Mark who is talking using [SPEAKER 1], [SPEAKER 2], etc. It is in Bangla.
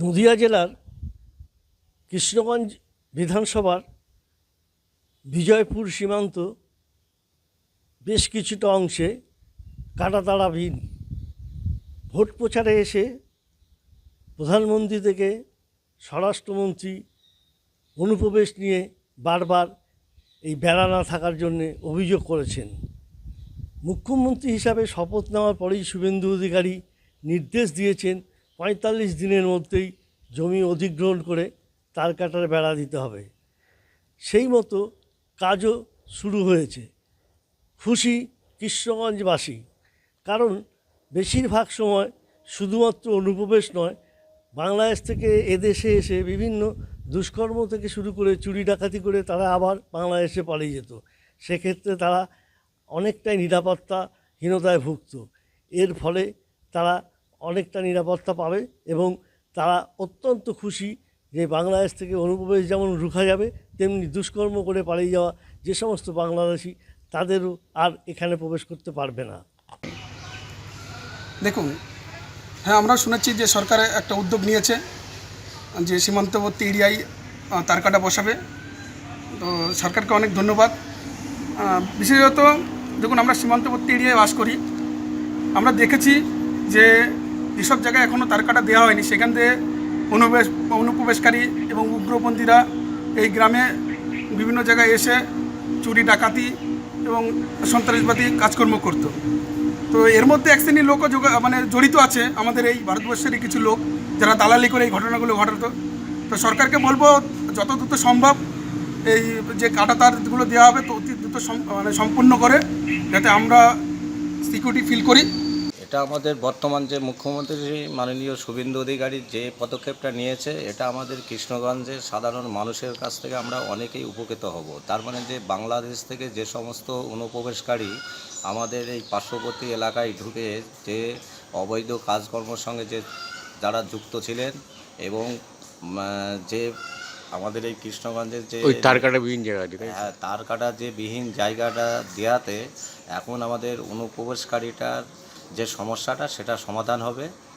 [SPEAKER 1] নদিয়া জেলার কৃষ্ণগঞ্জ বিধানসভার বিজয়পুর সীমান্ত বেশ কিছুটা অংশে কাঁটাতাড়াবিহীন। ভোট প্রচারে এসে প্রধানমন্ত্রী থেকে স্বরাষ্ট্রমন্ত্রী অনুপ্রবেশ নিয়ে বারবার এই বেড়া না থাকার জন্যে অভিযোগ করেছেন। মুখ্যমন্ত্রী হিসাবে শপথ নেওয়ার পরেই শুভেন্দু অধিকারী নির্দেশ দিয়েছেন ৪৫ দিনের মধ্যেই জমি অধিগ্রহণ করে তার কাটার বেড়া দিতে হবে। সেই মতো কাজও শুরু হয়েছে। খুশি কৃষ্ণগঞ্জবাসী, কারণ বেশিরভাগ সময় শুধুমাত্র অনুপ্রবেশ নয়, বাংলাদেশ থেকে এদেশে এসে বিভিন্ন দুষ্কর্ম থেকে শুরু করে চুরি ডাকাতি করে তারা আবার বাংলাদেশে পালিয়ে যেত। সেক্ষেত্রে তারা অনেকটাই নিরাপত্তাহীনতায় ভুগত। এর ফলে তারা অনেকটা নিরাপত্তা পাবে এবং তারা অত্যন্ত খুশি যে বাংলাদেশ থেকে অনুপ্রবেশ যেমন রুখা যাবে, তেমনি দুষ্কর্ম করে পালিয়ে যাওয়া যে সমস্ত বাংলাদেশি তাদেরও আর এখানে প্রবেশ করতে পারবে না।
[SPEAKER 2] দেখুন, হ্যাঁ, আমরা শুনেছি যে সরকার একটা উদ্যোগ নিয়েছে যে সীমান্তবর্তী এরিয়ায় তার কাটা বসাবে। তো সরকারকে অনেক ধন্যবাদ। বিশেষত যখন আমরা সীমান্তবর্তী এরিয়ায় বাস করি, আমরা দেখেছি যে যেসব জায়গায় এখনও তার কাটা দেওয়া হয়নি সেখান থেকে অনুপ্রবেশকারী এবং উগ্রপন্থীরা এই গ্রামে বিভিন্ন জায়গায় এসে চুরি ডাকাতি এবং সন্ত্রাসবাদী কাজকর্ম করত। তো এর মধ্যে এক শ্রেণীর লোকও জড়িত আছে, আমাদের এই ভারতবর্ষেরই কিছু লোক যারা দালালি করে এই ঘটনাগুলো ঘটাতো। তো সরকারকে বলবো যত দ্রুত সম্ভব এই যে কাটা তারগুলো দেওয়া হবে তো অতি দ্রুত সম্পূর্ণ করে, যাতে আমরা সিকিউরিটি ফিল করি।
[SPEAKER 3] এটা আমাদের বর্তমান যে মুখ্যমন্ত্রী মাননীয় শুভেন্দু অধিকারী যে পদক্ষেপটা নিয়েছে, এটা আমাদের কৃষ্ণগঞ্জের সাধারণ মানুষের কাছ থেকে আমরা অনেকেই উপকৃত হব। তার মানে যে বাংলাদেশ থেকে যে সমস্ত অনুপ্রবেশকারী আমাদের এই পার্শ্ববর্তী এলাকায় ঢুকে যে অবৈধ কাজকর্মের সঙ্গে যে যারা যুক্ত ছিলেন এবং যে আমাদের এই কৃষ্ণগঞ্জের যে
[SPEAKER 4] তার কাটা বিহীন জায়গা,
[SPEAKER 3] তার কাটা যে বিহীন জায়গাটা দেওয়াতে এখন আমাদের অনুপ্রবেশকারীটার যে সমস্যাটা সেটা সমাধান হবে।